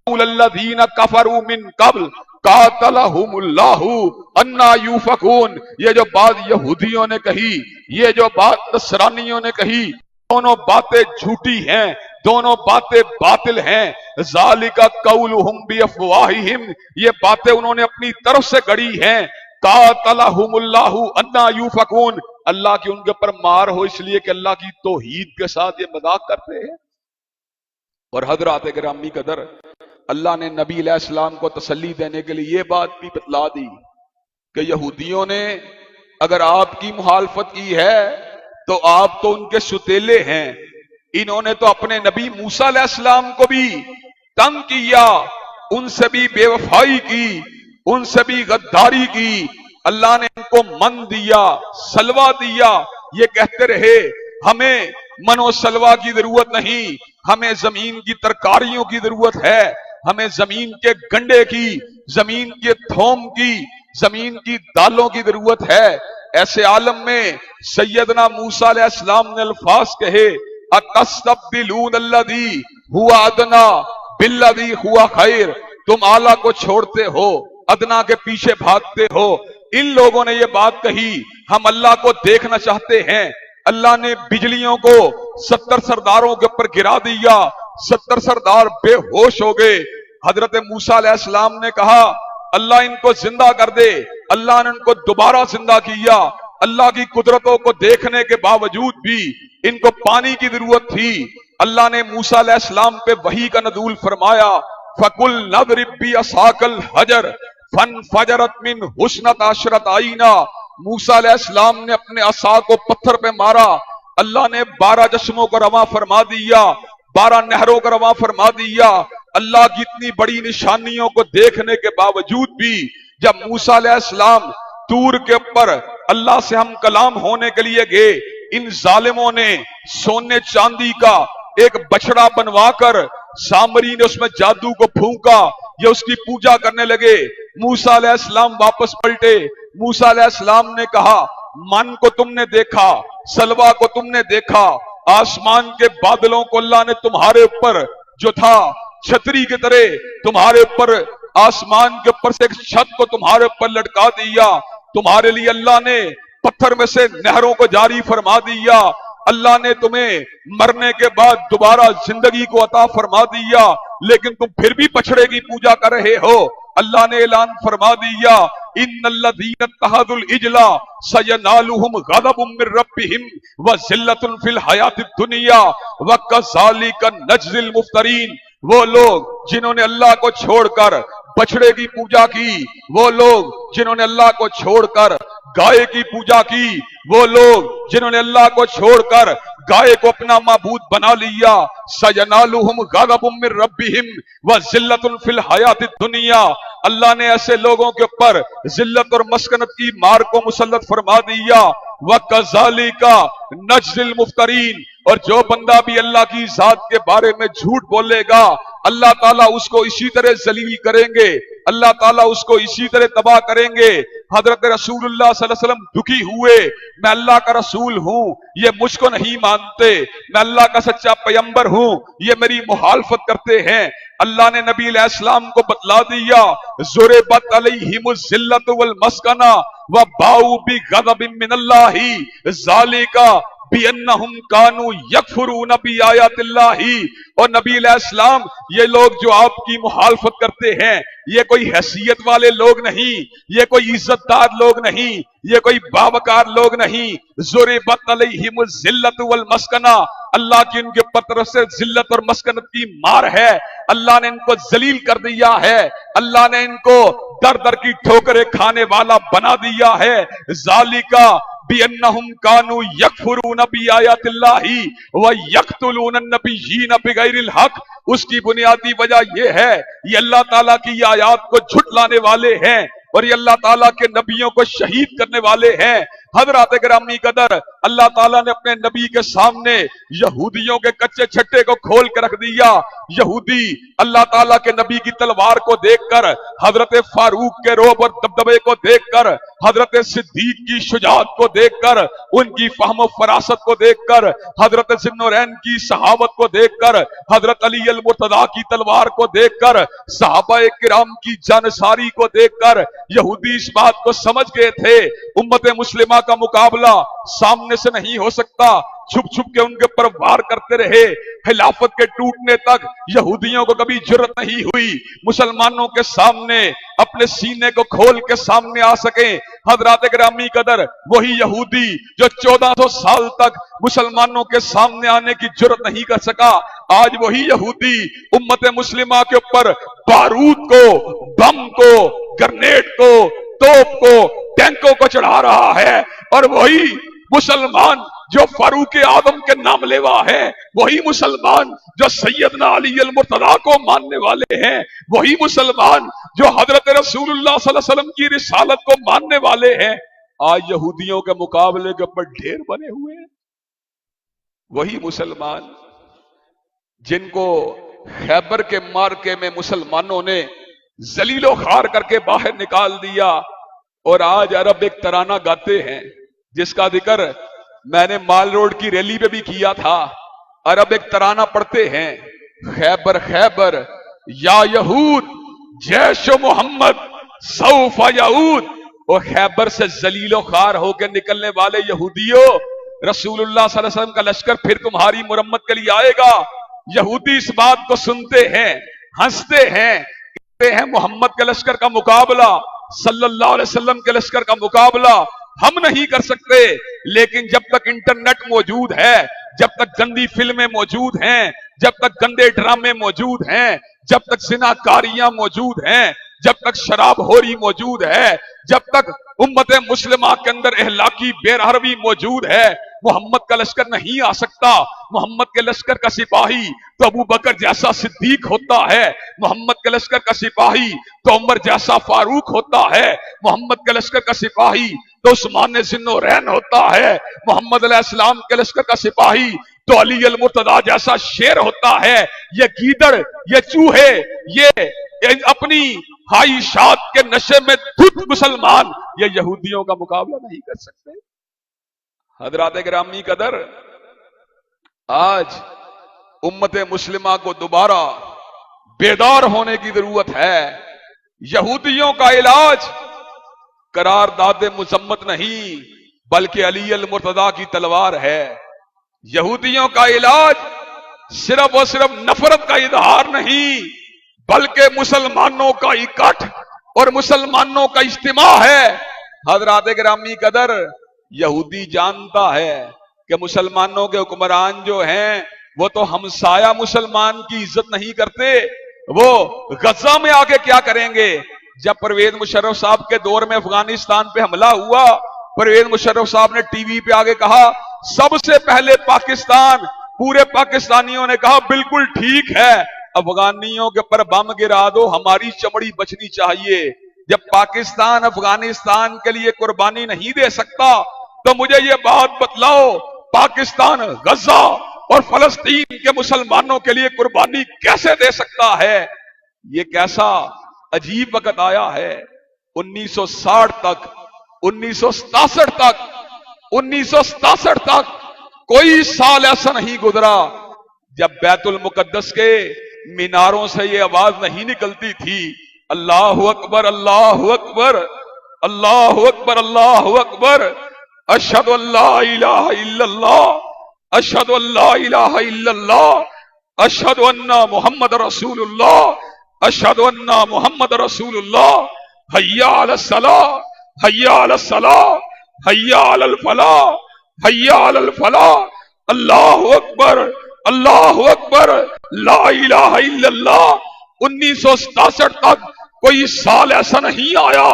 قول الذین کفروا من قبل قاتلہم اللہ انا یوفکون۔ یہ جو بات یہودیوں نے کہی، یہ جو بات نصرانیوں نے کہی، دونوں باتیں جھوٹی ہیں، دونوں باتیں باطل ہیں۔ ذالک قولہم بافواہہم، یہ باتیں انہوں نے اپنی طرف سے گڑی ہیں۔ قاتلہم اللہ انا یوفکون، اللہ کی ان کے پر مار ہو اس لیے کہ اللہ کی توحید کے ساتھ یہ مذاق کرتے ہیں۔ اور حضرات گرامی قدر، اللہ نے نبی علیہ السلام کو تسلی دینے کے لیے یہ بات بھی بتلا دی کہ یہودیوں نے اگر آپ کی مخالفت کی ہے تو آپ تو ان کے ستیلے ہیں، انہوں نے تو اپنے نبی موسیٰ علیہ السلام کو بھی تنگ کیا، ان سے بھی بے وفائی کی، ان سے بھی غداری کی۔ اللہ نے ان کو من دیا، سلوہ دیا، یہ کہتے رہے ہمیں من و سلوہ کی ضرورت نہیں، ہمیں زمین کی ترکاریوں کی ضرورت ہے، ہمیں زمین کے گنڈے کی، زمین کے تھوم کی، زمین کی دالوں کی ضرورت ہے۔ ایسے عالم میں سیدنا موسیٰ علیہ السلام نے الفاظ کہے، اتستبدلون الذی هو ادنی بالذی هو خیر، تم اعلیٰ کو چھوڑتے ہو، ادنا کے پیچھے بھاگتے ہو۔ ان لوگوں نے یہ بات کہی، ہم اللہ کو دیکھنا چاہتے ہیں۔ اللہ نے بجلیوں کو 70 سرداروں کے اوپر گرا دیا، 70 سردار بے ہوش ہو گئے۔ حضرت موسیٰ علیہ السلام نے کہا اللہ ان کو زندہ کر دے، اللہ نے ان کو دوبارہ زندہ کیا۔ اللہ کی قدرتوں کو دیکھنے کے باوجود بھی ان کو پانی کی ضرورت تھی۔ اللہ نے موسیٰ علیہ السلام پہ وحی کا نزول فرمایا، فَقُلْ نَضْرِبْ بِعَصَاكَ الْحَجَرَ فَانْفَجَرَتْ مِنْهُ اثْنَتَا عَشْرَةَ عَيْنًا۔ موسیٰ علیہ السلام نے اپنے عصا کو پتھر پہ مارا، اللہ نے 12 چشموں کو رواں فرما دیا، 12 نہروں کو رواں فرما دیا۔ اللہ کی اتنی بڑی نشانیوں کو دیکھنے کے باوجود بھی جب موسیٰ علیہ السلام तूर के ऊपर अल्लाह से हम कलाम होने के लिए गए, इन जालिमों ने सोने चांदी का एक बछड़ा बनवाकर सामरी ने उसमें जादू को फूंका, ये उसकी पूजा करने लगे। मूसा अलैहिस्सलाम वापस पलटे। मूसा अलैहिस्सलाम ने कहा, मन को तुमने देखा, सलवा को तुमने देखा, आसमान के बादलों को अल्लाह ने तुम्हारे ऊपर जो था छतरी की तरह तुम्हारे ऊपर, आसमान के ऊपर से एक छत को तुम्हारे ऊपर लटका दिया। तुम्हारे लिए अल्लाह ने पत्थर में से नहरों को जारी फरमा दिया। अल्लाह ने तुम्हें मरने के बाद दोबारा जिंदगी को अता फरमा दिया, लेकिन तुम फिर भी बछड़े की पूजा कर रहे हो। अल्लाह ने ऐलान फरमा दिया, इन्नल्लज़ीना तहदुल इजला सयनालुहुम गज़बुम मिर रब्बिहिम व ज़िल्लतुन फिल हयातिद दुनिया व कज़ालिका नज्ज़िल मुफ्तरीन। वो लोग जिन्होंने अल्लाह को छोड़कर बछड़े की पूजा की, वो लोग जिन्होंने अल्लाह को छोड़कर गाय की पूजा की, वो लोग जिन्होंने अल्लाह को छोड़कर गाय को अपना माबूद बना लिया, सयनालुहुम गज़बुम मिर रब्बिहिम व ज़िल्लतुन फिल हयातिद दुनिया। अल्लाह ने ऐसे लोगों के ऊपर जिल्लत और मस्कनत की मार को मुसल्लत फरमा दिया। व कज़ालिका नज्ज़िल मुफ्तरीन, और जो बंदा भी अल्लाह की जात के बारे में झूठ बोलेगा, अल्लाह ताला उसको इसी तरह जलील करेंगे, अल्लाह ताला उसको इसी तरह तबाह करेंगे। हजरत रसूलुल्लाह सल्लल्लाहु अलैहि वसल्लम दुखी हुए, मैं अल्लाह का रसूल हूं, ये मुझको नहीं मानते, मैं अल्लाह का सच्चा पैगंबर हूं, ये मेरी मुखालफत करते हैं। अल्लाह ने नबी अलैहिस्सलाम को बतला दिया, ज़ुरिबत अलैहिमुज़ ज़िल्लतु वल मस्कना व बाउ बि गज़बिन मिनल्लाहि ज़ालिका बिअन्नहुम कानू यकफुरून बिआयातिल्लाहि। और नबी अलैहिस्सलाम, ये लोग जो आपकी मुखालफत करते हैं, ये कोई हैसियत वाले लोग नहीं, ये कोई इज्जतदार लोग नहीं, ये कोई बावकार लोग नहीं। ज़ुरिबत अलैहिमुज़ ज़िल्लतु वल मस्कना, अल्लाह की उनके ऊपर तरफ से जिल्लत और मस्कनत की मार है। अल्लाह ने इनको जलील कर दिया है, अल्लाह ने इनको दर दर की ठोकरें खाने वाला बना दिया है। ज़ालिका बिअन्नहुम कानू यकफुरून बिआयातिल्लाहि व यक़्तुलून अन्नबिय्यीन बिगैरिल हक़। उसकी बुनियादी वजह यह है, ये अल्लाह ताला की आयात को झुटलाने वाले हैं और ये अल्लाह ताला के नबियों को शहीद करने वाले हैं। हज़रात गिरामी कदर, अल्लाह ताला ने अपने नबी के सामने यहूदियों के कच्चे छट्टे को खोल के रख दिया। यहूदी अल्लाह ताला के नबी की तलवार को देखकर, हजरत फारूक के रोब और दबदबे को देखकर, हजरत सिद्दीक की शुजाअत को देखकर, उनकी फहम और फरासत को देखकर, हजरत ज़िन्नुरैन की सहावत को देखकर, हजरत अली अल मुर्तदा की तलवार को देखकर, सहाबाए किराम की जानसारी को देखकर यहूदी इस बात को समझ गए थे, उम्मत मुस्लिमा का मुकाबला सामने से नहीं हो सकता। छुप छुप के उनके ऊपर वार करते रहे। खिलाफत के टूटने तक यहूदियों को कभी जुर्रत नहीं हुई मुसलमानों के सामने अपने सीने को खोल के सामने आ सके। हजरात गिरामी कदर, वही यहूदी जो 1400 साल तक मुसलमानों के सामने आने की जुर्रत नहीं कर सका, आज वही यहूदी उम्मत मुस्लिमा के ऊपर बारूद को, बम को, ग्रेनेड को, तोप को, टैंकों को चढ़ा रहा है। और वही मुसलमान जो फारूक आदम के नाम लेवा है, वही मुसलमान जो सैयदना अली अल मुर्तदा को मानने वाले हैं, वही मुसलमान जो हजरत रसूलुल्लाह सल्लल्लाहु अलैहि वसल्लम की रिसालत को मानने वाले हैं, आज यहूदियों के मुकाबले के ऊपर ढेर बने हुए हैं। वही मुसलमान जिनको खैबर के मार्के में मुसलमानों ने जलीलो खार करके बाहर निकाल दिया, और आज अरब एक तराना गाते हैं जिसका जिक्र मैंने माल रोड की रैली पे भी किया था। अरब एक तराना पढ़ते हैं, खैबर खैबर या यहूद जैश मोहम्मद सौफा यहूद। और खैबर से जलीलो खार होकर निकलने वाले यहूदियों, रसूलुल्लाह सल्लल्लाहु अलैहि वसल्लम का लश्कर फिर तुम्हारी मुरम्मत के लिए आएगा। यहूदी इस बात को सुनते हैं, हंसते हैं, कहते हैं मोहम्मद के लश्कर का मुकाबला, सल्लल्लाहु अलैहि वसल्लम के लश्कर का मुकाबला हम नहीं कर सकते। लेकिन जब तक इंटरनेट मौजूद है, जब तक गंदी फिल्में मौजूद हैं, जब तक गंदे ड्रामे मौजूद हैं, जब तक जिनाकारियां मौजूद हैं, जब तक शराबखोरी मौजूद है, जब तक उम्मत मुस्लिमा के अंदर अहलाकी बेरहरवी मौजूद है, मोहम्मद का लश्कर नहीं आ सकता। मोहम्मद के लश्कर का सिपाही तो अबू बकर जैसा सिद्दीक होता है, मोहम्मद के लश्कर का सिपाही तो उमर जैसा फारूक होता है, मोहम्मद के लश्कर का सिपाही तो उस्मान ज़िन्नुरैन होता है, मोहम्मद अलैहिस्सलाम के लश्कर का सिपाही तो अली अल मुर्तदा जैसा शेर होता है। ये गीदड़, ये चूहे, ये अपनी ख्वाहिशात के नशे में धुत मुसलमान ये यहूदियों का मुकाबला नहीं कर सकते। हजरात गिरामी कदर, आज उम्मत मुस्लिमा को दोबारा बेदार होने की जरूरत है। यहूदियों का इलाज करारदाद मुजम्मत नहीं बल्कि अली अल मुर्तदा की तलवार है। यहूदियों का इलाज सिर्फ और सिर्फ नफरत का इजहार नहीं बल्कि मुसलमानों का इकट्ठ और मुसलमानों का इज्तिमा है। हजरात गिरामी कदर, यहूदी जानता है कि मुसलमानों के हुक्मरान जो हैं वो तो हमसाया मुसलमान की इज्जत नहीं करते, वो गजा में आके क्या करेंगे। जब परवेज मुशर्रफ साहब के दौर में अफगानिस्तान पे हमला हुआ, परवेज मुशर्रफ साहब ने टीवी पे आगे कहा सबसे पहले पाकिस्तान, पूरे पाकिस्तानियों ने कहा बिल्कुल ठीक है, अफगानियों के ऊपर बम गिरा दो, हमारी चमड़ी बचनी चाहिए। जब पाकिस्तान अफगानिस्तान के लिए कुर्बानी नहीं दे सकता तो मुझे ये बात बतलाओ, पाकिस्तान गजा और फलस्तीन के मुसलमानों के लिए कुर्बानी कैसे दे सकता है। ये कैसा अजीब वक्त आया है। 1960 तक, 1967 तक, 1967 तक कोई साल ऐसा नहीं गुजरा जब बैतुल मुकद्दस के मीनारों से ये आवाज नहीं निकलती थी, अल्लाहु अकबर, अल्लाहु अकबर, अल्लाहु अकबर, अल्लाहु अकबर, अशहदु अल्ला इलाहा इल्लल्लाह, अशहदु अल्ला इलाहा इल्लल्लाह, अशहदु अन्ना मुहम्मद रसूलुल्लाह, अशहदु अन्ना मुहम्मद रसूलुल्लाह, हय्या अलस सलाह, हय्या अलस सलाह, हय्या अलल फलाह, हय्या अलल फलाह, अल्लाहु अकबर, अल्लाहु अकबर, ला इलाहा इल्लल्लाह। 1967 तक कोई साल ऐसा नहीं आया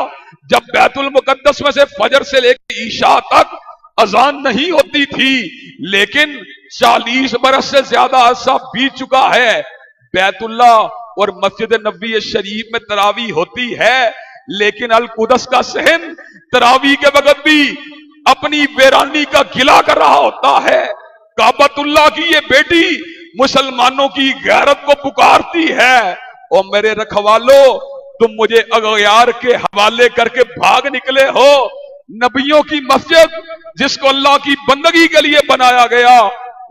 जब बैतुल मुकद्दस में से फजर से लेकर ईशा तक अजान नहीं होती थी, लेकिन 40 बरस से ज्यादा अरसा बीत चुका है। बैतुल्ला और मस्जिद नबवी शरीफ में तरावी होती है, लेकिन अल कुदस का सहन तरावी के वक्त भी अपनी वीरानी का गिला कर रहा होता है। काबतुल्लाह की ये बेटी मुसलमानों की गैरत को पुकारती है, और मेरे रखवालो तुम मुझे अगयार के हवाले करके भाग निकले हो। नबियों की मस्जिद जिसको अल्लाह की बंदगी के लिए बनाया गया,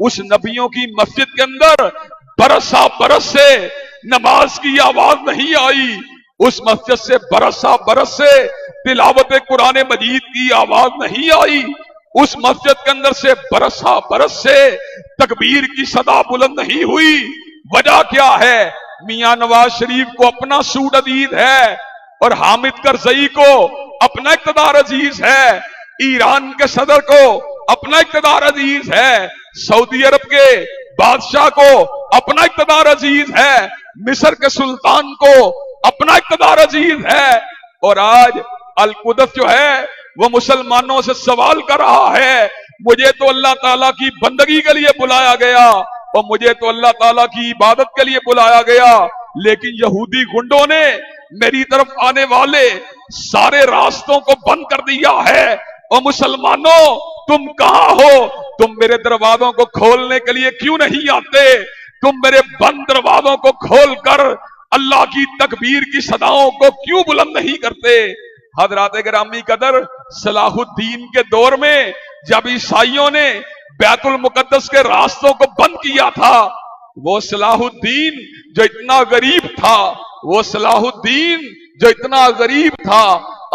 उस नबियों की मस्जिद के अंदर बरसा बरस से नमाज की आवाज नहीं आई, उस मस्जिद से बरसा बरस से तिलावत कुरान मजीद की आवाज नहीं आई, उस मस्जिद के अंदर से बरसा बरस से तकबीर की सदा बुलंद नहीं हुई। वजह क्या है? मियां नवाज शरीफ को अपना सूड अदीद है और हामिद करजई को अपना इक़्तिदार अजीज है, ईरान के सदर को अपना इक़्तिदार अजीज है, सऊदी अरब के बादशाह को अपना इक़्तिदार अजीज है, मिस्र के सुल्तान को अपना इक़्तिदार अजीज है। और आज अल कुदस जो है वो मुसलमानों से सवाल कर रहा है, मुझे तो अल्लाह ताला की बंदगी के लिए बुलाया गया और मुझे तो अल्लाह ताला की इबादत के लिए बुलाया गया, लेकिन यहूदी गुंडों ने मेरी तरफ आने वाले सारे रास्तों को बंद कर दिया है। और मुसलमानों तुम कहां हो? तुम मेरे दरवाजों को खोलने के लिए क्यों नहीं आते? तुम मेरे बंद दरवाजों को खोलकर अल्लाह की तकबीर की सदाओं को क्यों बुलंद नहीं करते? हजरात गिरामी कदर, सलाहुद्दीन के दौर में जब ईसाइयों ने बैतुल मुकद्दस के रास्तों को बंद किया था, वो सलाहुद्दीन जो इतना गरीब था, वो सलाहुद्दीन जो इतना गरीब था,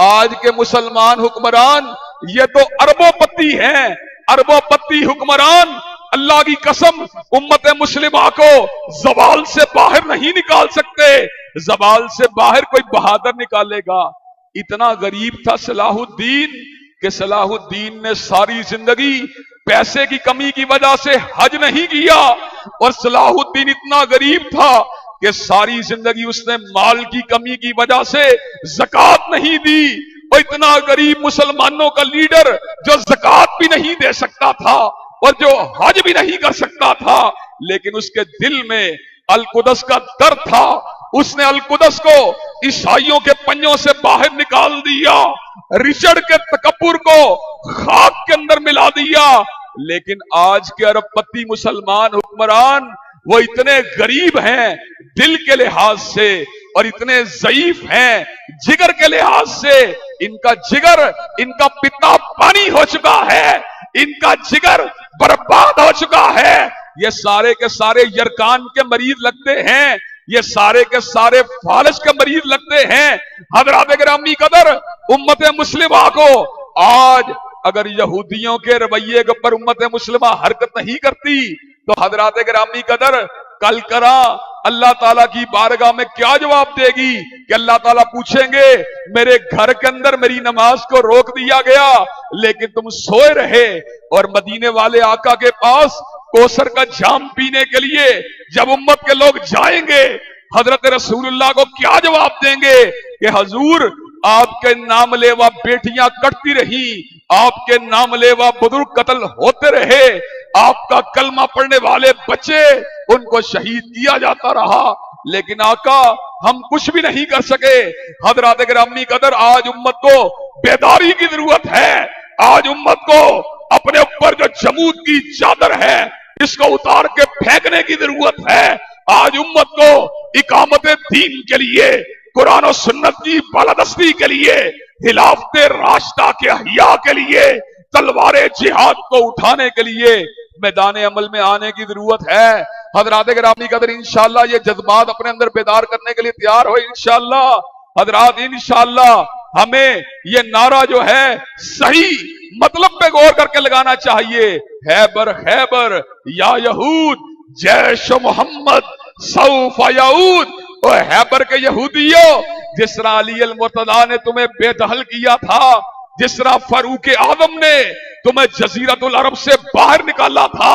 आज के मुसलमान हुक्मरान ये तो अरबोपति हैं, अरबोपति हुक्मरान अल्लाह की कसम उम्मत मुस्लिमा को जवाल से बाहर नहीं निकाल सकते। जवाल से बाहर कोई बहादुर निकालेगा। इतना गरीब था सलाहुद्दीन कि सलाहुद्दीन ने सारी जिंदगी पैसे की कमी की वजह से हज नहीं किया, और सलाहुद्दीन इतना गरीब था कि सारी जिंदगी उसने माल की कमी की वजह से ज़कात नहीं दी। और इतना गरीब मुसलमानों का लीडर जो ज़कात भी नहीं दे सकता था, اور جو हज भी नहीं कर सकता था, लेकिन उसके दिल में अलकुदस का दर्द था, उसने अलकुदस को ईसाइयों के पंजों से बाहर निकाल दिया, रिचर्ड के तकब्बुर को खाक के अंदर मिला दिया। लेकिन आज के अरबपति मुसलमान हुक्मरान वो इतने गरीब हैं दिल के लिहाज से और इतने ज़ईफ हैं जिगर के लिहाज से। इनका जिगर, इनका पिता पानी हो चुका है, इनका जिगर बर्बाद हो चुका है। ये सारे के सारे यरकान के मरीज लगते हैं, ये सारे के सारे फालज के मरीज लगते हैं। हजरात गिरामी कदर, उम्मत मुस्लिमा को आज अगर यहूदियों के रवैये के ऊपर उम्मत मुस्लिमा हरकत नहीं करती तो हजरात गिरामी कदर कल करा अल्लाह ताला की बारगाह में क्या जवाब देगी कि अल्लाह ताला पूछेंगे मेरे घर के अंदर मेरी नमाज को रोक दिया गया लेकिन तुम सोए रहे। और मदीने वाले आका के पास कौसर का जाम पीने के लिए जब उम्मत के लोग जाएंगे, हजरत रसूलुल्लाह को क्या जवाब देंगे कि हजूर आपके नाम लेवा बेटियां कटती रही, आपके नाम लेवा बुजुर्ग कत्ल होते रहे, आपका कलमा पढ़ने वाले बच्चे उनको शहीद किया जाता रहा, लेकिन आका हम कुछ भी नहीं कर सके। हजरात गिरामी कदर, आज उम्मत को बेदारी की जरूरत है। आज उम्मत को अपने ऊपर जो जमूद की चादर है इसको उतार के फेंकने की जरूरत है। आज उम्मत को इकामत दीन के लिए, कुरान और सुन्नत की बालादस्ती के लिए, खिलाफते रास्ता के अहिया के लिए, तलवारे जिहाद को उठाने के लिए मैदान अमल में आने की जरूरत है। हजरात गिरामी कदर, इंशाअल्लाह ये जज्बात अपने अंदर बेदार करने के लिए तैयार हो इंशाअल्लाह। हजरात, इंशाअल्लाह हमें ये नारा जो है सही मतलब पे गौर करके लगाना चाहिए। हैबर हैबर या यहूद जैश मोहम्मद सौफा यऊद। ओ हैबर के यहूदियों, जिस तरह अली अल मुर्तदा ने तुम्हें बेदखल किया था, जिस तरह फारूक आजम ने तुम्हें जजीरतुल अरब से बाहर निकाला था,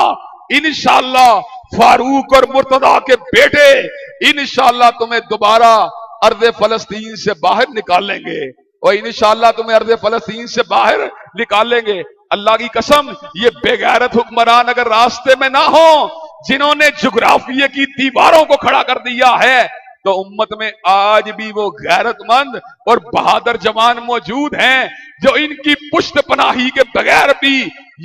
इंशाअल्लाह फारूक और मुर्तदा के बेटे इंशाअल्लाह तुम्हें दोबारा अर्ज़ फलस्तीन से बाहर निकालेंगे और इंशाअल्लाह तुम्हें अर्ज़ फलस्तीन से बाहर निकालेंगे। अल्लाह की कसम, ये बेगैरत हुक्मरान अगर रास्ते में ना हो, जिन्होंने जुग्राफिये की दीवारों को खड़ा कर दिया है, तो उम्मत में आज भी वो गैरतमंद और बहादुर जवान मौजूद हैं जो इनकी पुष्ट पनाही के बगैर भी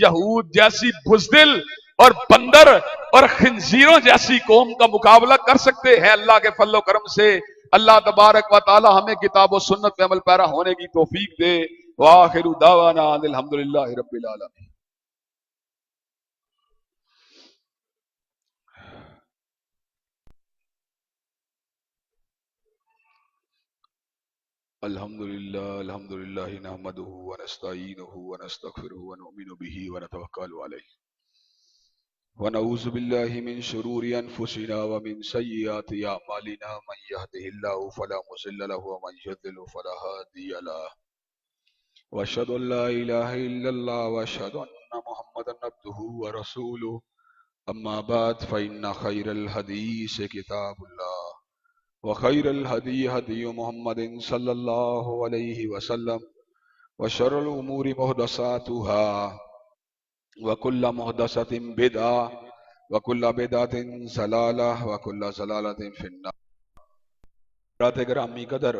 यहूद जैसी बुज़दिल और बंदर और खिंजीरों जैसी कौम का मुकाबला कर सकते हैं। अल्लाह के फजल करम से अल्लाह तबारक व तआला हमें किताब और सुन्नत पे अमल पैरा होने की तौफीक दे। व आखिरु दावाना अल्हम्दुलिल्लाहि रब्बिल आलमीन। अल्हम्दुलिल्लाह नहमदुहु व नस्तईनुहु व नस्तगफिरुहु व नुमिनु बिही व नतवक्कलु अलैहि व नऊज़ु बिल्लाहि मिन शुरूरि अनफुसिना व मिन सय्यिआति अमालिना मन यहदिहिल्लाहु फला मुज़िल्ल लहु व मन युज़लिल फला हादिय लहु व अशहदु अन ला इलाहा इल्लल्लाह व अशहदु अन्ना मुहम्मदन अब्दुहु व रसूलुहु। अम्मा बाद फ़इन्ना खैरल हदीस किताबुल्लाह व खैरल हदी हदी मुहम्मदिन सल्लल्लाहु अलैहि वसल्लम व शर्रुल उमूरि मुहदसातुहा व कुल्लु मुहदसतिन बिदअ व कुल्लु बिदअतिन ज़लालह व कुल्लु ज़लालतिन फिन्नार। गिरामी कदर,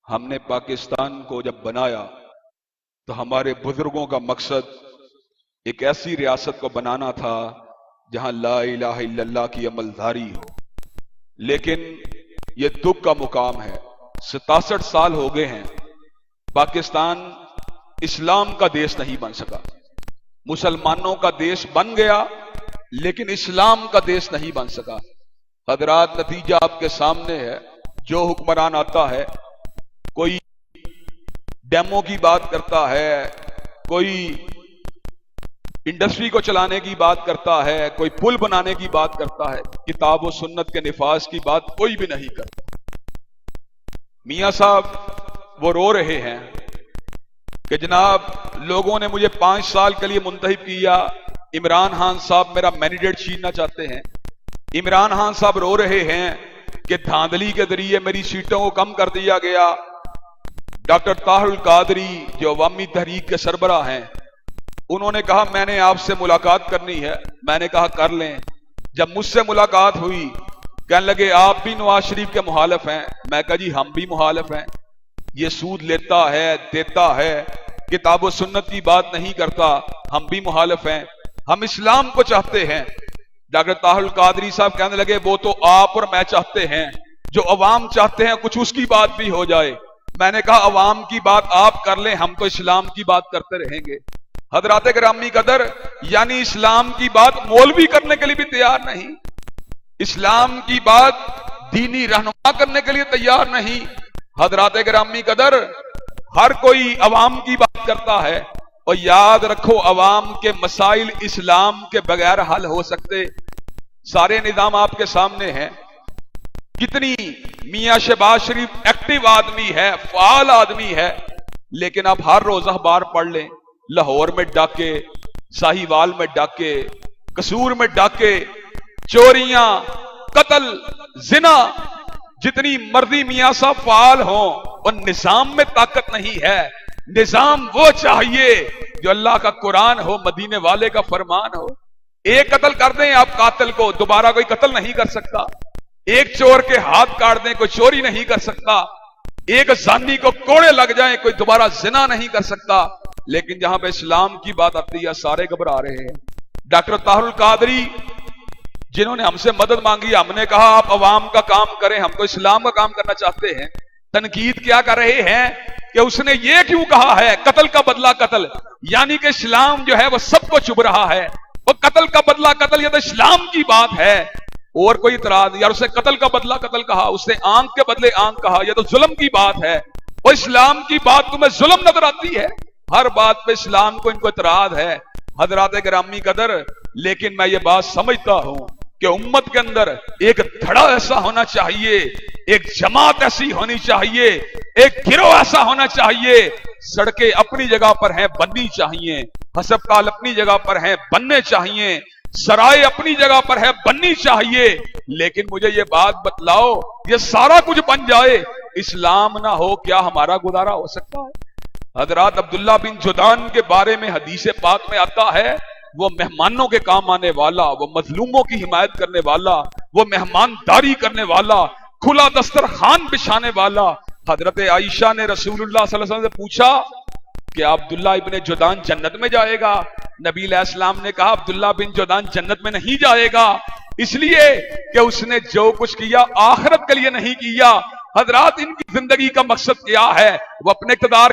हमने पाकिस्तान को जब बनाया तो हमारे बुजुर्गों का मकसद एक ऐसी रियासत को बनाना था जहां ला इलाहा इल्लल्लाह की अमलदारी हो। लेकिन ये दुख का मुकाम है, 67 साल हो गए हैं, पाकिस्तान इस्लाम का देश नहीं बन सका। मुसलमानों का देश बन गया लेकिन इस्लाम का देश नहीं बन सका। हजरात, नतीजा आपके सामने है। जो हुक्मरान आता है, कोई डेमो की बात करता है, कोई इंडस्ट्री को चलाने की बात करता है, कोई पुल बनाने की बात करता है, किताब और सुन्नत के निफाज की बात कोई भी नहीं करता। मियां साहब वो रो रहे हैं कि जनाब लोगों ने मुझे 5 साल के लिए मुंतखब किया, इमरान खान साहब मेरा मैंडेट छीनना चाहते हैं। इमरान खान साहब रो रहे हैं कि धांधली के जरिए मेरी सीटों को कम कर दिया गया। डॉक्टर ताहिरुल कादरी जो अवामी तहरीक के सरबराह हैं, उन्होंने कहा मैंने आपसे मुलाकात करनी है। मैंने कहा कर लें। जब मुझसे मुलाकात हुई, कहने लगे आप भी नवाज शरीफ के मुखालिफ हैं। मैं कहा जी हम भी मुखालिफ हैं, ये सूद लेता है, देता है, किताब व सुन्नत की बात नहीं करता, हम भी मुखालिफ हैं, हम इस्लाम को चाहते हैं। डॉक्टर ताहुल कादरी साहब कहने लगे वो तो आप और मैं चाहते हैं, जो अवाम चाहते हैं कुछ उसकी बात भी हो जाए। मैंने कहा अवाम की बात आप कर लें, हम तो इस्लाम की बात करते रहेंगे। हजरात गिरामी कदर, यानी इस्लाम की बात मौलवी करने के लिए भी तैयार नहीं, इस्लाम की बात दीनी रहनुमा करने के लिए तैयार नहीं। हजरात गिरामी कदर, हर कोई अवाम की बात करता है, और याद रखो अवाम के मसाइल इस्लाम के बगैर हल हो सकते? सारे निजाम आपके सामने हैं। कितनी मियां शहबाज शरीफ एक्टिव आदमी है, फाल आदमी है, लेकिन आप हर रोज अखबार पढ़ लें, लाहौर में डाके, साहिवाल में डाके, कसूर में डाके, चोरियां, कत्ल, जिना, जितनी मर्जी मियां साहब फाल हो, और निजाम में ताकत नहीं है। निजाम वो चाहिए जो अल्लाह का कुरान हो, मदीने वाले का फरमान हो। एक कत्ल कर दें आप कातिल को, दोबारा कोई कत्ल नहीं कर सकता। एक चोर के हाथ काट दें, कोई चोरी नहीं कर सकता। एक जानी को कोड़े लग जाएं, कोई दोबारा जिना नहीं कर सकता। लेकिन जहां पे इस्लाम की बात आती है सारे घबरा रहे हैं। डॉक्टर ताहुल कादरी जिन्होंने हमसे मदद मांगी, हमने कहा आप अवाम का काम करें, हम तो इस्लाम का काम करना चाहते हैं। तनकीद क्या कर रहे हैं कि उसने ये क्यों कहा है कत्ल का बदला कत्ल, यानी कि इस्लाम जो है वो सबको चुभ रहा है। वो कत्ल का बदला कत्ल, ये तो इस्लाम की बात है। और कोई इतराज यार, उसने कत्ल का बदला कत्ल कहा, उसने आंख के बदले आंख कहा, यह तो जुल्म की बात है। वो इस्लाम की बात तुम्हें जुल्म नजर आती है? हर बात पे इस्लाम को इनको इतराज है। हजरात गिरामी कदर, लेकिन मैं ये बात समझता हूं कि उम्मत के अंदर एक धड़ा ऐसा होना चाहिए, एक जमात ऐसी होनी चाहिए, एक गिरोह ऐसा होना चाहिए। सड़कें अपनी जगह पर हैं, बननी चाहिए। हस्पताल अपनी जगह पर हैं, बनने चाहिए। सराय अपनी जगह पर है, बननी चाहिए। लेकिन मुझे ये बात बतलाओ, ये सारा कुछ बन जाए, इस्लाम ना हो, क्या हमारा गुजारा हो सकता है? हजरत अब्दुल्ला बिन जुदान के बारे में हदीस पाक में आता है, वो मेहमानों के काम आने वाला, वो मजलूमों की हिमायत करने वाला, वो मेहमानदारी करने वाला, खुला दस्तरखान बिछाने वाला। हजरत आयशा ने रसूलुल्लाह सल्लल्लाहु अलैहि वसल्लम से पूछा कि अब्दुल्ला इब्न जुदान जन्नत में जाएगा? नबी अलैहिस्सलाम ने कहा अब्दुल्ला बिन जुदान जन्नत में नहीं जाएगा, इसलिए कि उसने जो कुछ किया आखिरत के लिए नहीं किया। हजरात, इनकी जिंदगी का मकसद क्या है? वो अपने इक़्तिदार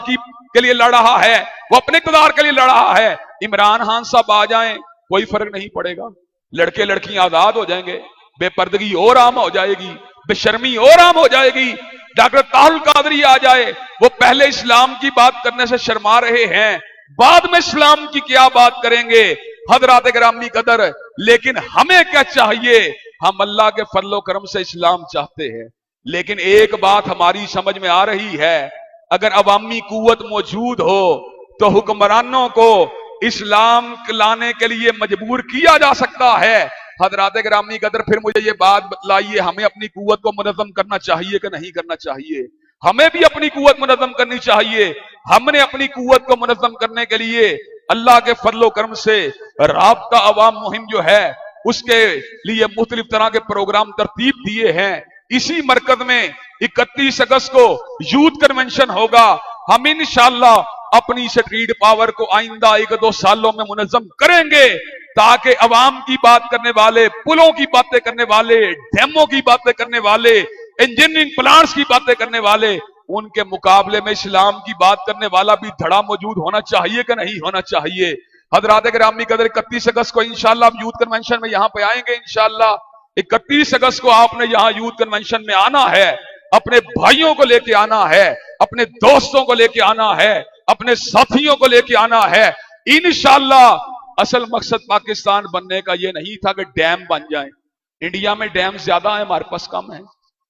के लिए लड़ रहा है, वो अपने इक़्तिदार के लिए लड़ रहा है। इमरान खान साहब आ जाएं, कोई फर्क नहीं पड़ेगा, लड़के लड़कियां आजाद हो जाएंगे, बेपर्दगी और आम हो जाएगी, बेशर्मी और आम हो जाएगी। डॉक्टर ताहुल कादरी आ जाए, वो पहले इस्लाम की बात करने से शर्मा रहे हैं, बाद में इस्लाम की क्या बात करेंगे? हजरात गिरामी कदर, लेकिन हमें क्या चाहिए? हम अल्लाह के फजलो करम से इस्लाम चाहते हैं। लेकिन एक बात हमारी समझ में आ रही है, अगर अवामी कुव्वत मौजूद हो तो हुक्मरानों को इस्लाम लाने के लिए मजबूर किया जा सकता है। हजरात गिरामी कदर, फिर मुझे ये बात बतलाइए, हमें अपनी कुव्वत को मुनज़्ज़म करना चाहिए कि नहीं करना चाहिए? हमें भी अपनी कुव्वत मुनज़्ज़म करनी चाहिए। हमने अपनी कुव्वत को मुनज़्ज़म करने के लिए अल्लाह के फजलो करम से राब्ता अवाम मुहिम जो है उसके लिए मुख्तलिफ तरह के प्रोग्राम तरतीब दिए हैं। इसी मरकज में 31 अगस्त को यूथ कन्वेंशन होगा। हम इंशाअल्लाह अपनी स्ट्रीट पावर को आइंदा 1-2 सालों में मुनज़्ज़म करेंगे, ताकि अवाम की बात करने वाले, पुलों की बातें करने वाले, डैमों की बातें करने वाले, इंजीनियरिंग प्लांट्स की बातें करने वाले, उनके मुकाबले में इस्लाम की बात करने वाला भी धड़ा मौजूद होना चाहिए कि नहीं होना चाहिए? हजरात गिरामी कदर, 31 अगस्त को इंशाअल्लाह हम यूथ कन्वेंशन में यहां पे आएंगे। इंशाअल्लाह 31 अगस्त को आपने यहां यूथ कन्वेंशन में आना है, अपने भाइयों को लेके आना है, अपने दोस्तों को लेके आना है, अपने साथियों को लेके आना है। इंशाअल्लाह असल मकसद पाकिस्तान बनने का यह नहीं था कि डैम बन जाए। इंडिया में डैम ज्यादा है, हमारे पास कम है।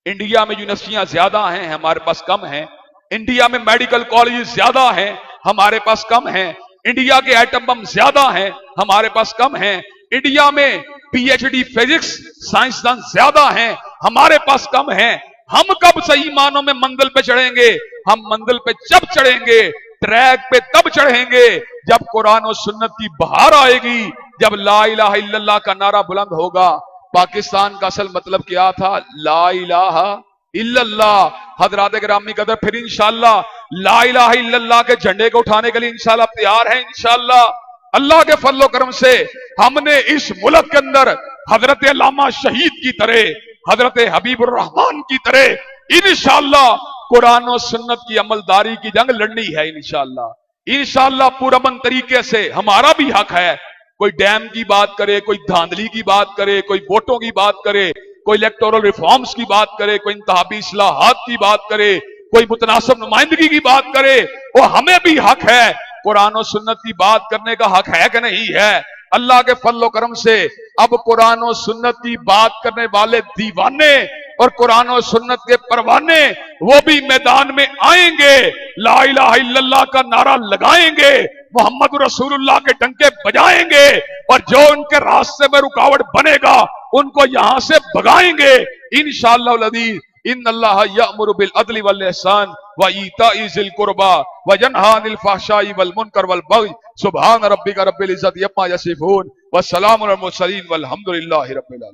इंडिया में यूनिवर्सिटियां ज्यादा हैं, हमारे पास कम है। इंडिया में मेडिकल कॉलेज ज्यादा हैं, हमारे पास कम है। इंडिया के एटम बम ज्यादा हैं, हमारे पास कम है। इंडिया में पीएचडी फिजिक्स साइंसदान ज्यादा हैं, हमारे पास कम है। हम कब सही मानों में मंजिल पे चढ़ेंगे? हम मंजिल पे जब चढ़ेंगे ट्रैक पे तब चढ़ेंगे जब कुरान और सुन्नत की बहार आएगी, जब ला इलाहा इल्लल्लाह का नारा बुलंद होगा। पाकिस्तान का असल मतलब क्या था? ला इलाहा इल्लल्लाह। हजरात गिरामी कदर, फिर इंशाअल्लाह ला इलाहा इल्लल्लाह के झंडे को उठाने के लिए इंशाअल्लाह तैयार है। इंशाअल्लाह अल्लाह के फजल करम से हमने इस मुल्क के अंदर हजरत अल्लामा शहीद की तरह, हजरत हबीबुर रहमान की तरह इंशाअल्लाह कुरान और सुन्नत की अमलदारी की जंग लड़नी है। इंशाअल्लाह पुरअमन तरीके से। हमारा भी हक है, कोई डैम की बात करे, कोई धांधली की बात करे, कोई वोटों की बात करे, कोई इलेक्टोरल रिफॉर्म्स की बात करे, कोई इंतहाबी इस्लाहात की बात करे, कोई मुतनासिब नुमाइंदगी की बात करे, वो हमें भी हक है। कुरान और सुन्नत की बात करने का हक है कि नहीं है? अल्लाह के फजल करम से अब कुरान और सुन्नत की बात करने वाले दीवाने और कुरान और सुन्नत के परवाने वो भी मैदान में आएंगे, ला इलाहा इल्लल्लाह का नारा लगाएंगे, मोहम्मद रसूलुल्लाह के डंके बजाएंगे, और जो उनके रास्ते में रुकावट बनेगा उनको यहां से भगाएंगे इंशाअल्लाह अज़ीज़। इन्नल्लाह यअमुरु बिल अदलि वल इहसान व ईताइ ज़िल कुर्बा व यनहा अनिल फ़हशाइ वल मुनकर वल बग़य। सुब्हान रब्बिका रब्बिल इज़्ज़ति अम्मा यसिफून व सलामुन अलल मुरसलीन वल्हम्दुलिल्लाहि रब्बिल आलमीन।